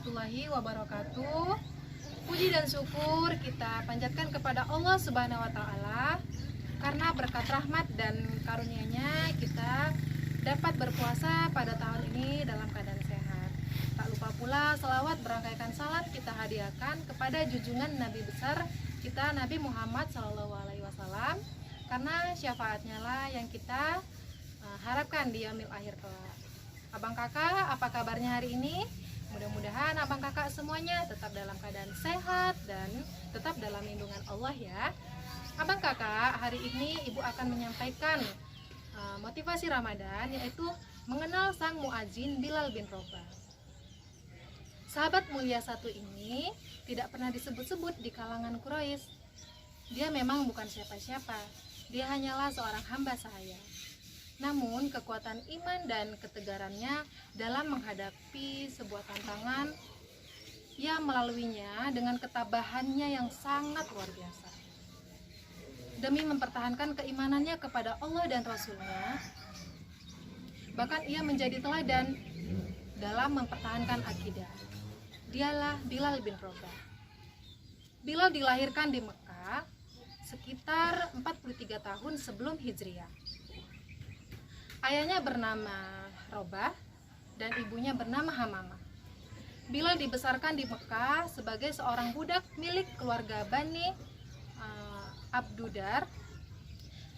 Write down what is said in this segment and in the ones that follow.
warahmatullahi wabarakatuh. Puji dan syukur kita panjatkan kepada Allah Subhanahu wa Ta'ala, karena berkat rahmat dan karunia-Nya kita dapat berpuasa pada tahun ini dalam keadaan sehat. Tak lupa pula selawat berangkaikan salat kita hadiahkan kepada junjungan Nabi besar kita, Nabi Muhammad SAW, karena syafaatnya lah yang kita harapkan di yaumil akhir kelak. Abang kakak, apa kabarnya hari ini? Mudah-mudahan abang kakak semuanya tetap dalam keadaan sehat dan tetap dalam lindungan Allah ya. Abang kakak, hari ini ibu akan menyampaikan motivasi Ramadan, yaitu mengenal sang muadzin Bilal bin Rabah. Sahabat mulia satu ini tidak pernah disebut-sebut di kalangan Quraisy. Dia memang bukan siapa-siapa, dia hanyalah seorang hamba sahaya. Namun kekuatan iman dan ketegarannya dalam menghadapi sebuah tantangan, ia melaluinya dengan ketabahannya yang sangat luar biasa. Demi mempertahankan keimanannya kepada Allah dan Rasul-Nya, bahkan ia menjadi teladan dalam mempertahankan akidah. Dialah Bilal bin Rabah. Bilal dilahirkan di Mekah sekitar 43 tahun sebelum Hijriah. Ayahnya bernama Robah dan ibunya bernama Hamamah. Bilal dibesarkan di Mekah sebagai seorang budak milik keluarga Bani Abdudar.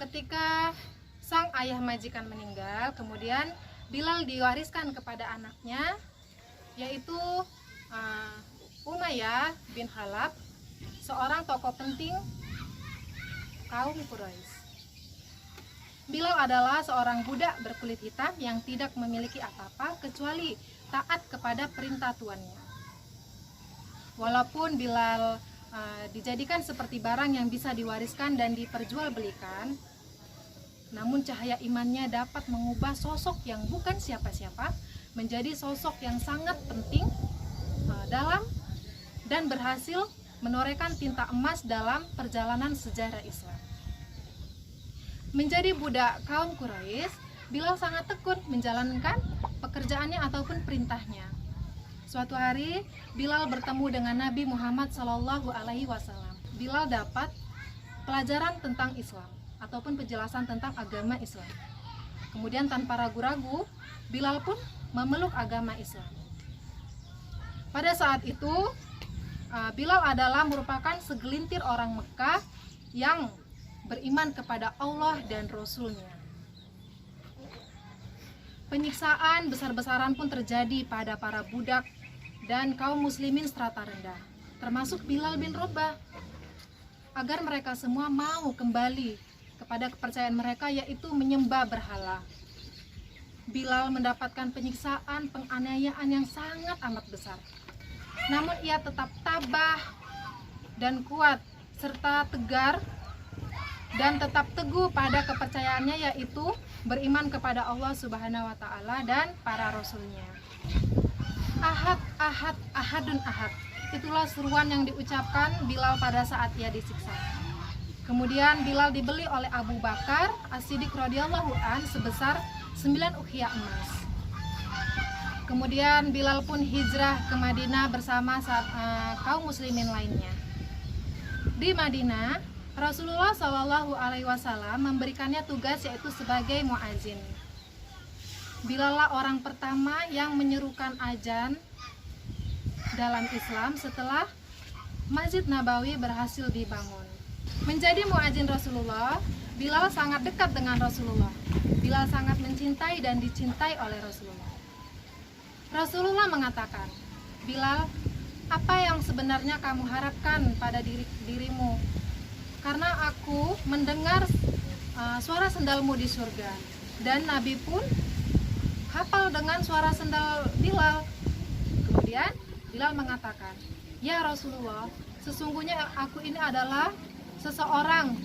Ketika sang ayah majikan meninggal, kemudian Bilal diwariskan kepada anaknya, yaitu Umayyah bin Khalaf, seorang tokoh penting kaum Quraisy. Bilal adalah seorang budak berkulit hitam yang tidak memiliki apa-apa kecuali taat kepada perintah tuannya. Walaupun Bilal dijadikan seperti barang yang bisa diwariskan dan diperjualbelikan, namun cahaya imannya dapat mengubah sosok yang bukan siapa-siapa menjadi sosok yang sangat penting dalam dan berhasil menorehkan tinta emas dalam perjalanan sejarah Islam. Menjadi budak kaum Quraisy, Bilal sangat tekun menjalankan pekerjaannya ataupun perintahnya. Suatu hari, Bilal bertemu dengan Nabi Muhammad SAW. Bilal dapat pelajaran tentang Islam ataupun penjelasan tentang agama Islam. Kemudian tanpa ragu-ragu, Bilal pun memeluk agama Islam. Pada saat itu, Bilal adalah merupakan segelintir orang Mekah yang beriman kepada Allah dan Rasul-Nya. Penyiksaan besar-besaran pun terjadi pada para budak dan kaum muslimin strata rendah, termasuk Bilal bin Rabah, agar mereka semua mau kembali kepada kepercayaan mereka, yaitu menyembah berhala. Bilal mendapatkan penyiksaan, penganiayaan yang sangat amat besar. Namun ia tetap tabah dan kuat serta tegar dan tetap teguh pada kepercayaannya, yaitu beriman kepada Allah Subhanahu wa Ta'ala dan para Rasul-Nya. Ahad, ahad, ahadun ahad. Itulah seruan yang diucapkan Bilal pada saat ia disiksa. Kemudian Bilal dibeli oleh Abu Bakar As-Siddiq radhiyallahu an sebesar 9 uqiyah emas. Kemudian Bilal pun hijrah ke Madinah bersama kaum muslimin lainnya. Di Madinah, Rasulullah SAW memberikannya tugas, yaitu sebagai muadzin. Bilal lah orang pertama yang menyerukan azan dalam Islam setelah Masjid Nabawi berhasil dibangun. Menjadi muadzin Rasulullah, Bilal sangat dekat dengan Rasulullah. Bilal sangat mencintai dan dicintai oleh Rasulullah. Rasulullah mengatakan, "Bilal, apa yang sebenarnya kamu harapkan pada dirimu? Karena aku mendengar suara sendalmu di surga, dan Nabi pun hafal dengan suara sendal Bilal." Kemudian Bilal mengatakan, "Ya Rasulullah, sesungguhnya aku ini adalah seseorang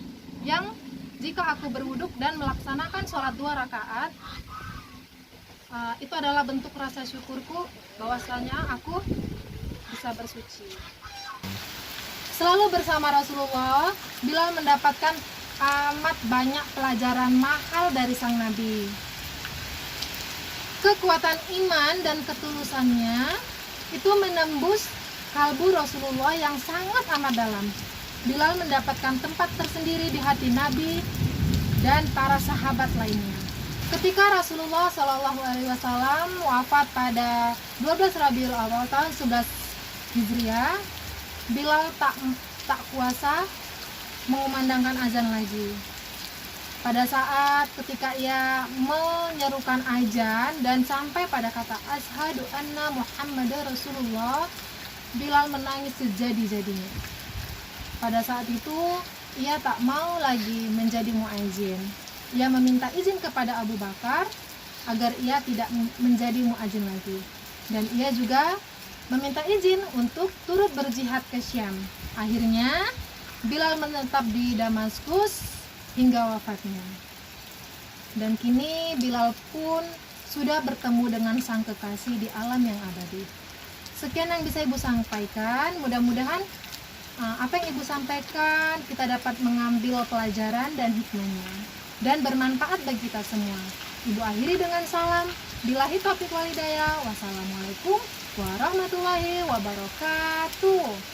yang jika aku berwuduk dan melaksanakan sholat 2 rakaat, itu adalah bentuk rasa syukurku bahwasanya aku bisa bersuci." Selalu bersama Rasulullah, Bilal mendapatkan amat banyak pelajaran mahal dari sang Nabi. Kekuatan iman dan ketulusannya itu menembus kalbu Rasulullah yang sangat amat dalam. Bilal mendapatkan tempat tersendiri di hati Nabi dan para sahabat lainnya. Ketika Rasulullah Shallallahu Alaihi Wasallam wafat pada 12 Rabiul Awal tahun 11 Hijriah, Bilal tak kuasa mengumandangkan azan lagi. Pada saat ketika ia menyerukan azan dan sampai pada kata asyhadu anna Muhammadar Rasulullah, Bilal menangis sejadi-jadinya. Pada saat itu ia tak mau lagi menjadi muadzin. Ia meminta izin kepada Abu Bakar agar ia tidak menjadi muadzin lagi. Dan ia juga meminta izin untuk turut berjihad ke Syam. Akhirnya Bilal menetap di Damaskus hingga wafatnya. Dan kini Bilal pun sudah bertemu dengan sang kekasih di alam yang abadi. Sekian yang bisa Ibu sampaikan. Mudah-mudahan apa yang Ibu sampaikan kita dapat mengambil pelajaran dan hikmahnya dan bermanfaat bagi kita semua. Ibu akhiri dengan salam. Billahi taufiq wal hidayah. Wassalamualaikum warahmatullahi wabarakatuh.